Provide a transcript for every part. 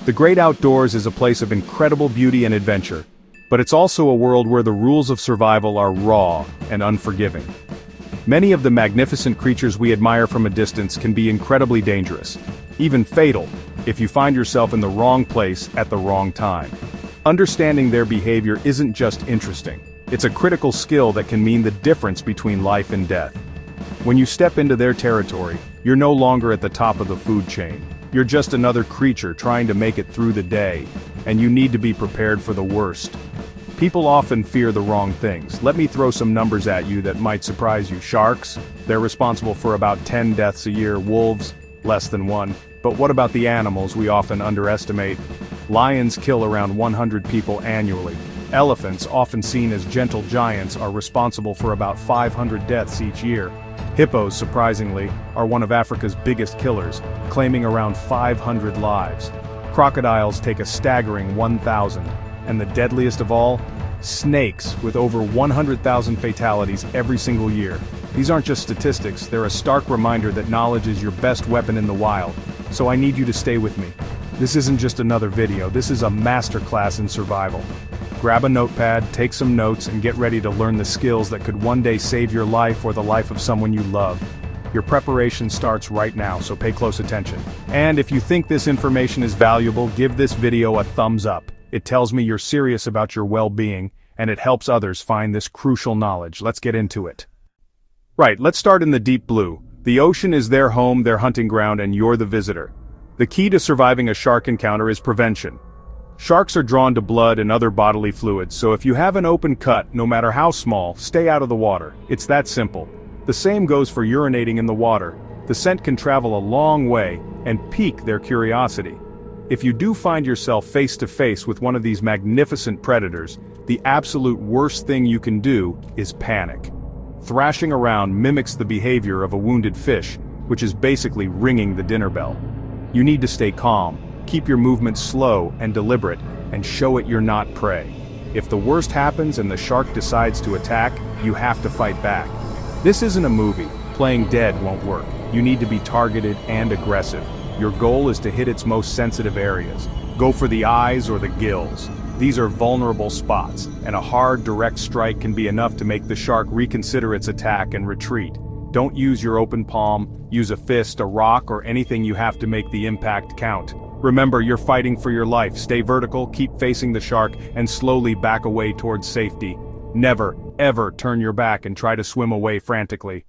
The great outdoors is a place of incredible beauty and adventure, but it's also a world where the rules of survival are raw and unforgiving. Many of the magnificent creatures we admire from a distance can be incredibly dangerous, even fatal, if you find yourself in the wrong place at the wrong time. Understanding their behavior isn't just interesting, it's a critical skill that can mean the difference between life and death. When you step into their territory, you're no longer at the top of the food chain. You're just another creature trying to make it through the day, and you need to be prepared for the worst. People often fear the wrong things. Let me throw some numbers at you that might surprise you. Sharks, they're responsible for about 10 deaths a year. Wolves, less than 1. But what about the animals we often underestimate? Lions kill around 100 people annually. Elephants, often seen as gentle giants, are responsible for about 500 deaths each year. Hippos, surprisingly, are one of Africa's biggest killers, claiming around 500 lives. Crocodiles take a staggering 1,000. And the deadliest of all? Snakes, with over 100,000 fatalities every single year. These aren't just statistics, they're a stark reminder that knowledge is your best weapon in the wild. So I need you to stay with me. This isn't just another video, this is a masterclass in survival. Grab a notepad, take some notes, and get ready to learn the skills that could one day save your life or the life of someone you love. Your preparation starts right now, so pay close attention. And if you think this information is valuable, give this video a thumbs up. It tells me you're serious about your well-being, and it helps others find this crucial knowledge. Let's get into it. Right, let's start in the deep blue. The ocean is their home, their hunting ground, and you're the visitor. The key to surviving a shark encounter is prevention. Sharks are drawn to blood and other bodily fluids, so if you have an open cut, no matter how small, stay out of the water. It's that simple. The same goes for urinating in the water. The scent can travel a long way and pique their curiosity. If you do find yourself face to face with one of these magnificent predators, the absolute worst thing you can do is panic. Thrashing around mimics the behavior of a wounded fish, which is basically ringing the dinner bell. You need to stay calm. Keep your movements slow and deliberate, and show it you're not prey. If the worst happens and the shark decides to attack, you have to fight back. This isn't a movie. Playing dead won't work. You need to be targeted and aggressive. Your goal is to hit its most sensitive areas. Go for the eyes or the gills. These are vulnerable spots, and a hard, direct strike can be enough to make the shark reconsider its attack and retreat. Don't use your open palm, use a fist, a rock, or anything you have to make the impact count. Remember, you're fighting for your life. Stay vertical, keep facing the shark, and slowly back away towards safety. Never, ever turn your back and try to swim away frantically.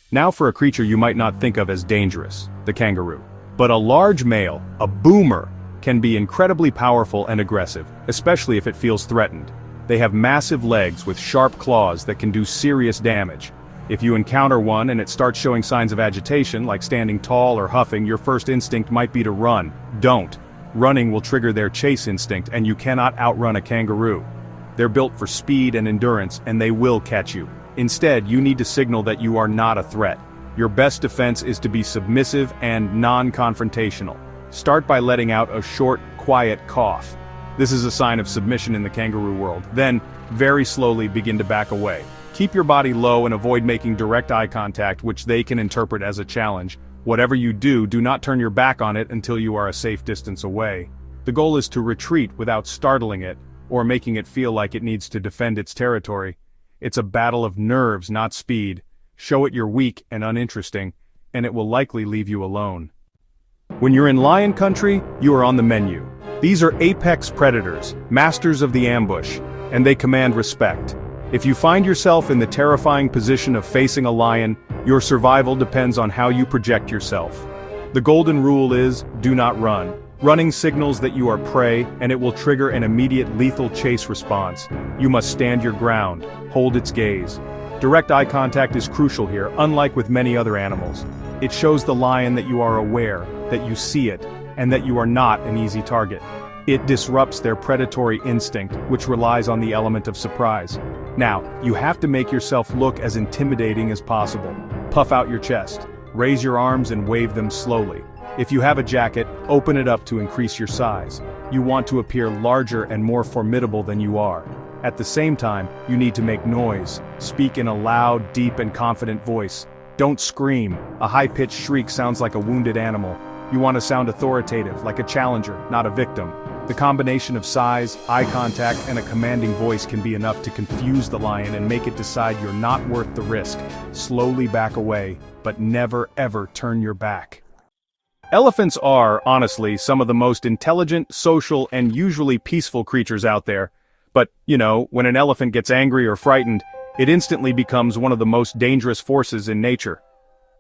Now for a creature you might not think of as dangerous, the kangaroo. But a large male, a boomer, can be incredibly powerful and aggressive, especially if it feels threatened. They have massive legs with sharp claws that can do serious damage. If you encounter one and it starts showing signs of agitation, like standing tall or huffing, your first instinct might be to run. Don't. Running will trigger their chase instinct, and you cannot outrun a kangaroo. They're built for speed and endurance, and they will catch you. Instead, you need to signal that you are not a threat. Your best defense is to be submissive and non-confrontational. Start by letting out a short, quiet cough. This is a sign of submission in the kangaroo world. Then, very slowly begin to back away. Keep your body low and avoid making direct eye contact, which they can interpret as a challenge. Whatever you do, do not turn your back on it until you are a safe distance away. The goal is to retreat without startling it, or making it feel like it needs to defend its territory. It's a battle of nerves, not speed. Show it you're weak and uninteresting, and it will likely leave you alone. When you're in lion country, you are on the menu. These are apex predators, masters of the ambush, and they command respect. If you find yourself in the terrifying position of facing a lion, your survival depends on how you project yourself. The golden rule is, do not run. Running signals that you are prey, and it will trigger an immediate lethal chase response. You must stand your ground, hold its gaze. Direct eye contact is crucial here, unlike with many other animals. It shows the lion that you are aware, that you see it, and that you are not an easy target. It disrupts their predatory instinct, which relies on the element of surprise. Now, you have to make yourself look as intimidating as possible. Puff out your chest, raise your arms and wave them slowly. If you have a jacket, open it up to increase your size. You want to appear larger and more formidable than you are. At the same time, you need to make noise. Speak in a loud, deep and confident voice. Don't scream. A high-pitched shriek sounds like a wounded animal. You want to sound authoritative, like a challenger, not a victim. The combination of size, eye contact, and a commanding voice can be enough to confuse the lion and make it decide you're not worth the risk. Slowly back away, but never ever turn your back. Elephants are, honestly, some of the most intelligent, social, and usually peaceful creatures out there. But, when an elephant gets angry or frightened, it instantly becomes one of the most dangerous forces in nature.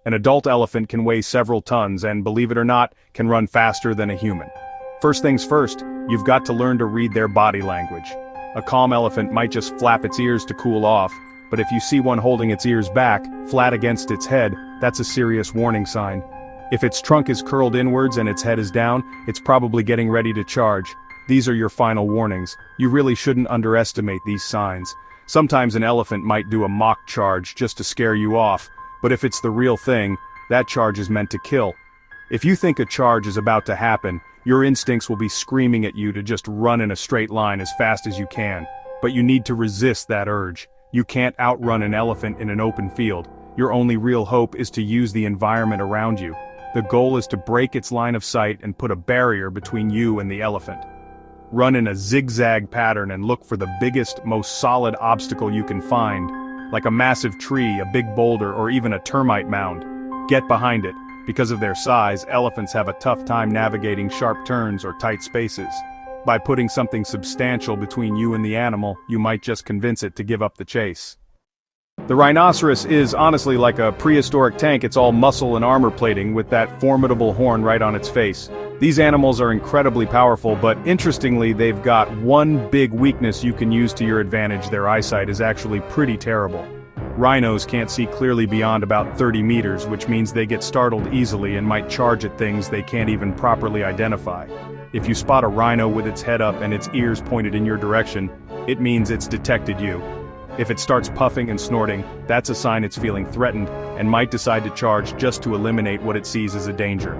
An adult elephant can weigh several tons and, believe it or not, can run faster than a human. First things first, you've got to learn to read their body language. A calm elephant might just flap its ears to cool off, but if you see one holding its ears back, flat against its head, that's a serious warning sign. If its trunk is curled inwards and its head is down, it's probably getting ready to charge. These are your final warnings. You really shouldn't underestimate these signs. Sometimes an elephant might do a mock charge just to scare you off, but if it's the real thing, that charge is meant to kill. If you think a charge is about to happen, your instincts will be screaming at you to just run in a straight line as fast as you can. But you need to resist that urge. You can't outrun an elephant in an open field. Your only real hope is to use the environment around you. The goal is to break its line of sight and put a barrier between you and the elephant. Run in a zigzag pattern and look for the biggest, most solid obstacle you can find, like a massive tree, a big boulder, or even a termite mound. Get behind it. Because of their size, elephants have a tough time navigating sharp turns or tight spaces. By putting something substantial between you and the animal, you might just convince it to give up the chase. The rhinoceros is honestly like a prehistoric tank. It's all muscle and armor plating with that formidable horn right on its face. These animals are incredibly powerful, but interestingly, they've got one big weakness you can use to your advantage. Their eyesight is actually pretty terrible. Rhinos can't see clearly beyond about 30 meters, which means they get startled easily and might charge at things they can't even properly identify. If you spot a rhino with its head up and its ears pointed in your direction, it means it's detected you. If it starts puffing and snorting, that's a sign it's feeling threatened and might decide to charge just to eliminate what it sees as a danger.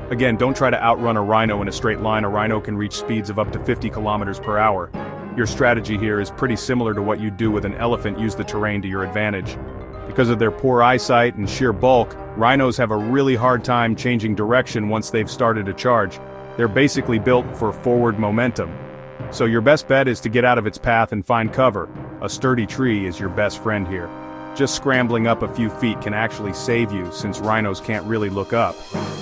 Again, don't try to outrun a rhino in a straight line. A rhino can reach speeds of up to 50 kilometers per hour. Your strategy here is pretty similar to what you'd do with an elephant. Use the terrain to your advantage. Because of their poor eyesight and sheer bulk, rhinos have a really hard time changing direction once they've started a charge. They're basically built for forward momentum. So your best bet is to get out of its path and find cover. A sturdy tree is your best friend here. Just scrambling up a few feet can actually save you, since rhinos can't really look up.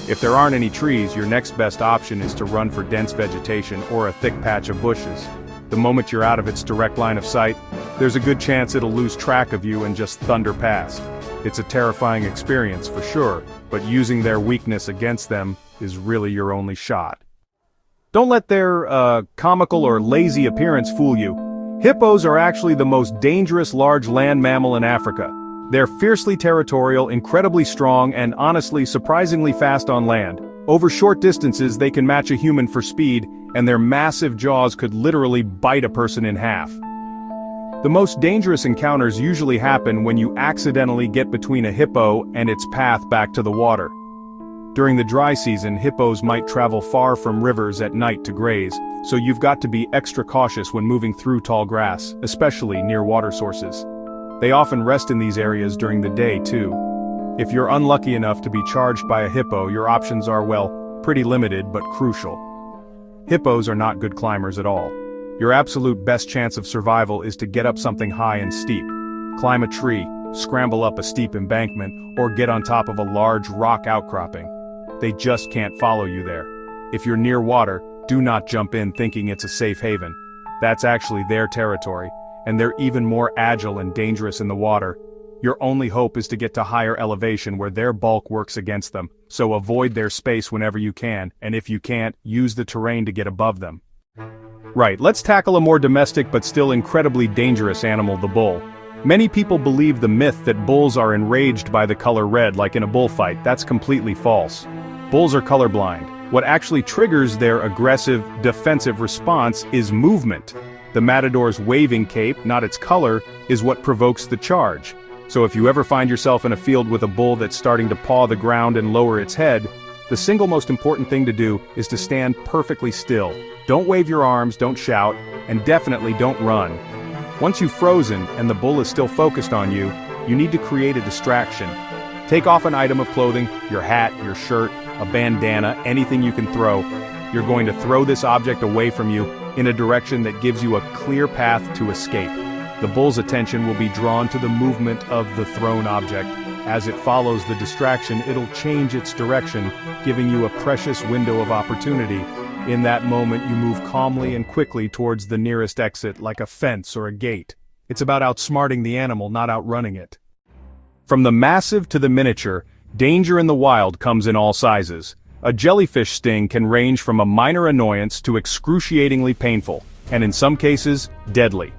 If there aren't any trees, your next best option is to run for dense vegetation or a thick patch of bushes. The moment you're out of its direct line of sight, there's a good chance it'll lose track of you and just thunder past. It's a terrifying experience for sure, but using their weakness against them is really your only shot. Don't let their comical or lazy appearance fool you. Hippos are actually the most dangerous large land mammal in Africa. They're fiercely territorial, incredibly strong, and honestly surprisingly fast on land. Over short distances they can match a human for speed, and their massive jaws could literally bite a person in half. The most dangerous encounters usually happen when you accidentally get between a hippo and its path back to the water. During the dry season, hippos might travel far from rivers at night to graze, so you've got to be extra cautious when moving through tall grass, especially near water sources. They often rest in these areas during the day, too. If you're unlucky enough to be charged by a hippo, your options are, well, pretty limited but crucial. Hippos are not good climbers at all. Your absolute best chance of survival is to get up something high and steep. Climb a tree, scramble up a steep embankment, or get on top of a large rock outcropping. They just can't follow you there. If you're near water, do not jump in thinking it's a safe haven. That's actually their territory, and they're even more agile and dangerous in the water. Your only hope is to get to higher elevation where their bulk works against them, so avoid their space whenever you can, and if you can't, use the terrain to get above them. Right, let's tackle a more domestic but still incredibly dangerous animal, the bull. Many people believe the myth that bulls are enraged by the color red like in a bullfight. That's completely false. Bulls are colorblind. What actually triggers their aggressive, defensive response is movement. The matador's waving cape, not its color, is what provokes the charge. So if you ever find yourself in a field with a bull that's starting to paw the ground and lower its head, the single most important thing to do is to stand perfectly still. Don't wave your arms, don't shout, and definitely don't run. Once you've frozen and the bull is still focused on you, you need to create a distraction. Take off an item of clothing, your hat, your shirt, a bandana, anything you can throw. You're going to throw this object away from you in a direction that gives you a clear path to escape. The bull's attention will be drawn to the movement of the thrown object. As it follows the distraction, it'll change its direction, giving you a precious window of opportunity. In that moment, you move calmly and quickly towards the nearest exit, like a fence or a gate. It's about outsmarting the animal, not outrunning it. From the massive to the miniature, danger in the wild comes in all sizes. A jellyfish sting can range from a minor annoyance to excruciatingly painful, and in some cases, deadly.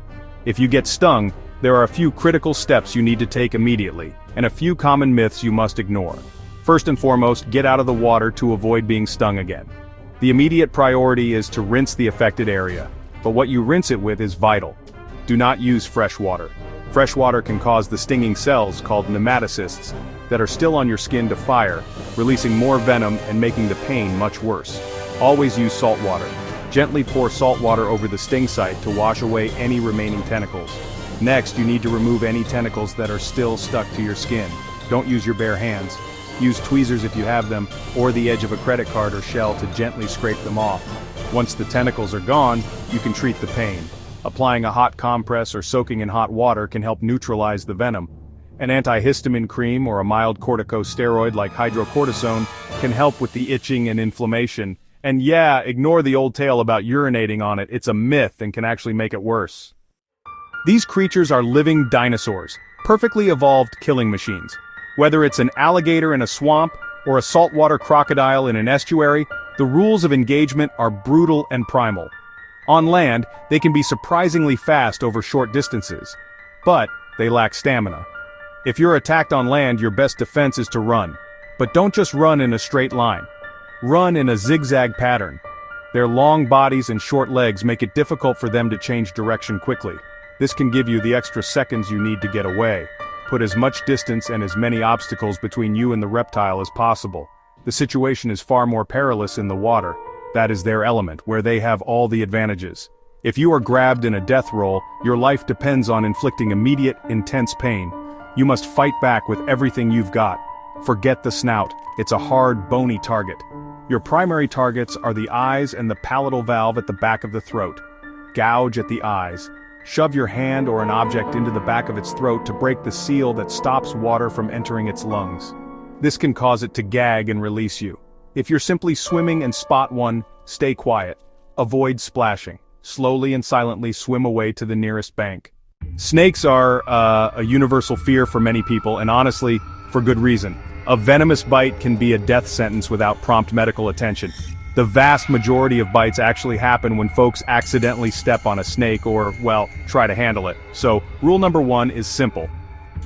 If you get stung, there are a few critical steps you need to take immediately, and a few common myths you must ignore. First and foremost, get out of the water to avoid being stung again. The immediate priority is to rinse the affected area, but what you rinse it with is vital. Do not use fresh water. Fresh water can cause the stinging cells, called nematocysts, that are still on your skin to fire, releasing more venom and making the pain much worse. Always use salt water. Gently pour salt water over the sting site to wash away any remaining tentacles. Next, you need to remove any tentacles that are still stuck to your skin. Don't use your bare hands. Use tweezers if you have them, or the edge of a credit card or shell to gently scrape them off. Once the tentacles are gone, you can treat the pain. Applying a hot compress or soaking in hot water can help neutralize the venom. An antihistamine cream or a mild corticosteroid like hydrocortisone can help with the itching and inflammation. And yeah, ignore the old tale about urinating on it. It's a myth and can actually make it worse. These creatures are living dinosaurs, perfectly evolved killing machines. Whether it's an alligator in a swamp or a saltwater crocodile in an estuary, the rules of engagement are brutal and primal. On land, they can be surprisingly fast over short distances, but they lack stamina. If you're attacked on land, your best defense is to run. But don't just run in a straight line. Run in a zigzag pattern. Their long bodies and short legs make it difficult for them to change direction quickly. This can give you the extra seconds you need to get away. Put as much distance and as many obstacles between you and the reptile as possible. The situation is far more perilous in the water. That is their element, where they have all the advantages. If you are grabbed in a death roll, your life depends on inflicting immediate, intense pain. You must fight back with everything you've got. Forget the snout. It's a hard, bony target. Your primary targets are the eyes and the palatal valve at the back of the throat. Gouge at the eyes. Shove your hand or an object into the back of its throat to break the seal that stops water from entering its lungs. This can cause it to gag and release you. If you're simply swimming and spot one, stay quiet. Avoid splashing. Slowly and silently swim away to the nearest bank. Snakes are a universal fear for many people, and honestly, for good reason. A venomous bite can be a death sentence without prompt medical attention. The vast majority of bites actually happen when folks accidentally step on a snake or, well, try to handle it. So, rule number 1 is simple.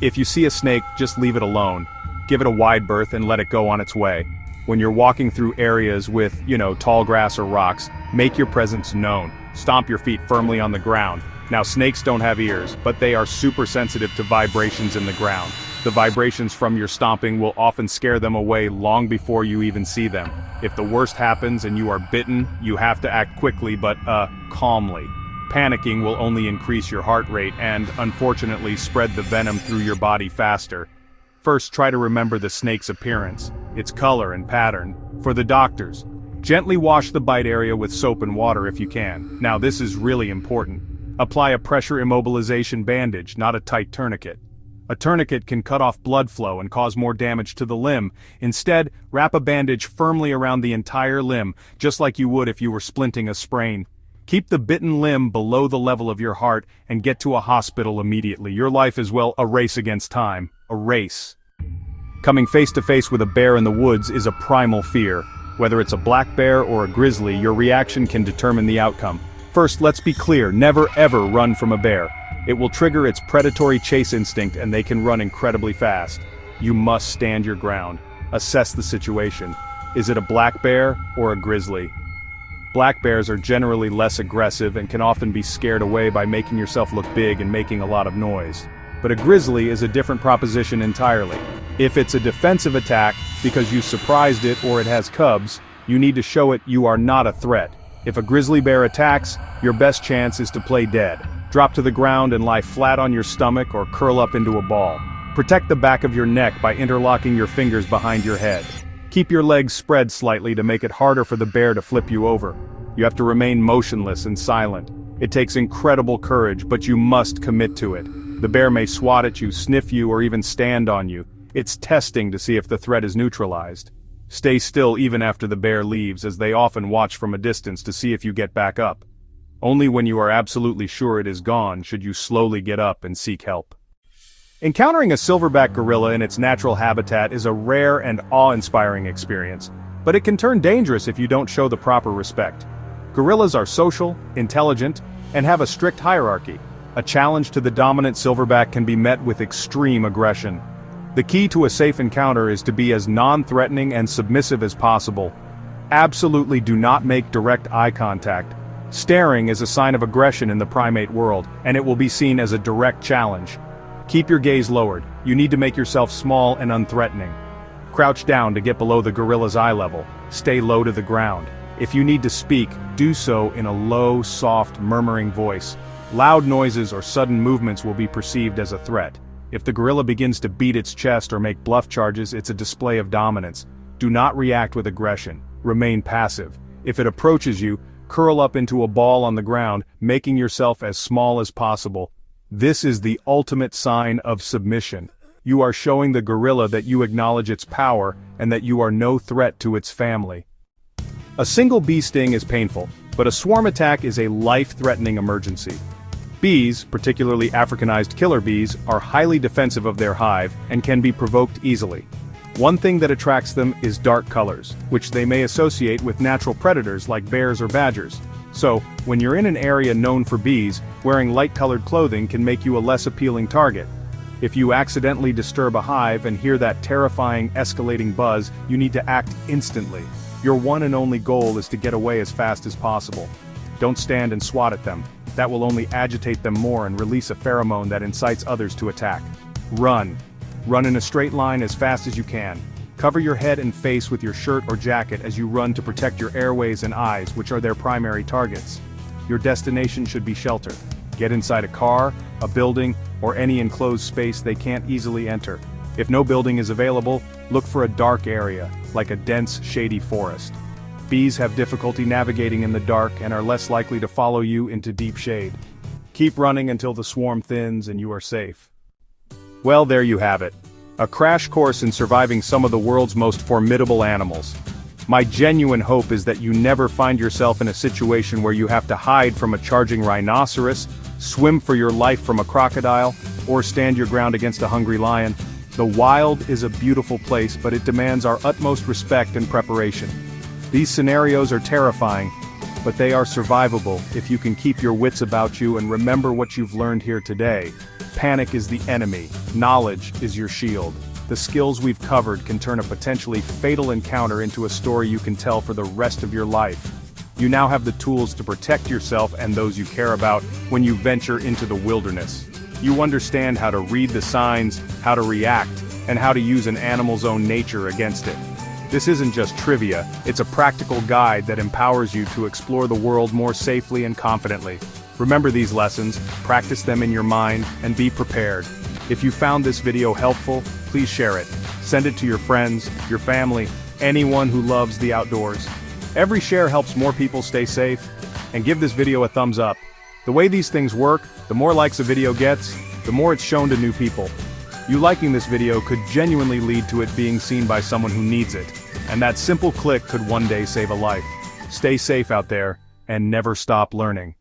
If you see a snake, just leave it alone. Give it a wide berth and let it go on its way. When you're walking through areas with, tall grass or rocks, make your presence known. Stomp your feet firmly on the ground. Now, snakes don't have ears, but they are super sensitive to vibrations in the ground. The vibrations from your stomping will often scare them away long before you even see them. If the worst happens and you are bitten, you have to act quickly but, calmly. Panicking will only increase your heart rate and, unfortunately, spread the venom through your body faster. First, try to remember the snake's appearance, its color and pattern. For the doctors, gently wash the bite area with soap and water if you can. Now, this is really important. Apply a pressure immobilization bandage, not a tight tourniquet. A tourniquet can cut off blood flow and cause more damage to the limb. Instead, wrap a bandage firmly around the entire limb, just like you would if you were splinting a sprain. Keep the bitten limb below the level of your heart and get to a hospital immediately. Your life is, well, a race against time. A race. Coming face to face with a bear in the woods is a primal fear. Whether it's a black bear or a grizzly, your reaction can determine the outcome. First, let's be clear, never ever run from a bear. It will trigger its predatory chase instinct and they can run incredibly fast. You must stand your ground. Assess the situation. Is it a black bear or a grizzly? Black bears are generally less aggressive and can often be scared away by making yourself look big and making a lot of noise. But a grizzly is a different proposition entirely. If it's a defensive attack because you surprised it or it has cubs, you need to show it you are not a threat. If a grizzly bear attacks, your best chance is to play dead. Drop to the ground and lie flat on your stomach or curl up into a ball. Protect the back of your neck by interlocking your fingers behind your head. Keep your legs spread slightly to make it harder for the bear to flip you over. You have to remain motionless and silent. It takes incredible courage, but you must commit to it. The bear may swat at you, sniff you, or even stand on you. It's testing to see if the threat is neutralized. Stay still even after the bear leaves, as they often watch from a distance to see if you get back up. Only when you are absolutely sure it is gone should you slowly get up and seek help. Encountering a silverback gorilla in its natural habitat is a rare and awe-inspiring experience, but it can turn dangerous if you don't show the proper respect. Gorillas are social, intelligent, and have a strict hierarchy. A challenge to the dominant silverback can be met with extreme aggression. The key to a safe encounter is to be as non-threatening and submissive as possible. Absolutely do not make direct eye contact. Staring is a sign of aggression in the primate world, and it will be seen as a direct challenge. Keep your gaze lowered. You need to make yourself small and unthreatening. Crouch down to get below the gorilla's eye level. Stay low to the ground. If you need to speak, do so in a low, soft, murmuring voice. Loud noises or sudden movements will be perceived as a threat. If the gorilla begins to beat its chest or make bluff charges, it's a display of dominance. Do not react with aggression. Remain passive. If it approaches you, curl up into a ball on the ground, making yourself as small as possible. This is the ultimate sign of submission. You are showing the gorilla that you acknowledge its power and that you are no threat to its family. A single bee sting is painful, but a swarm attack is a life-threatening emergency. Bees, particularly Africanized killer bees, are highly defensive of their hive and can be provoked easily. One thing that attracts them is dark colors, which they may associate with natural predators like bears or badgers. So, when you're in an area known for bees, wearing light-colored clothing can make you a less appealing target. If you accidentally disturb a hive and hear that terrifying, escalating buzz, you need to act instantly. Your one and only goal is to get away as fast as possible. Don't stand and swat at them. That will only agitate them more and release a pheromone that incites others to attack. Run. Run in a straight line as fast as you can. Cover your head and face with your shirt or jacket as you run to protect your airways and eyes, which are their primary targets. Your destination should be shelter. Get inside a car, a building, or any enclosed space they can't easily enter. If no building is available, look for a dark area, like a dense, shady forest. Bees have difficulty navigating in the dark and are less likely to follow you into deep shade. Keep running until the swarm thins and you are safe. Well, there you have it. A crash course in surviving some of the world's most formidable animals. My genuine hope is that you never find yourself in a situation where you have to hide from a charging rhinoceros, swim for your life from a crocodile, or stand your ground against a hungry lion. The wild is a beautiful place, but it demands our utmost respect and preparation. These scenarios are terrifying, but they are survivable if you can keep your wits about you and remember what you've learned here today. Panic is the enemy, knowledge is your shield. The skills we've covered can turn a potentially fatal encounter into a story you can tell for the rest of your life. You now have the tools to protect yourself and those you care about when you venture into the wilderness. You understand how to read the signs, how to react, and how to use an animal's own nature against it. This isn't just trivia, it's a practical guide that empowers you to explore the world more safely and confidently. Remember these lessons, practice them in your mind, and be prepared. If you found this video helpful, please share it. Send it to your friends, your family, anyone who loves the outdoors. Every share helps more people stay safe, and give this video a thumbs up. The way these things work, the more likes a video gets, the more it's shown to new people. You liking this video could genuinely lead to it being seen by someone who needs it, and that simple click could one day save a life. Stay safe out there, and never stop learning.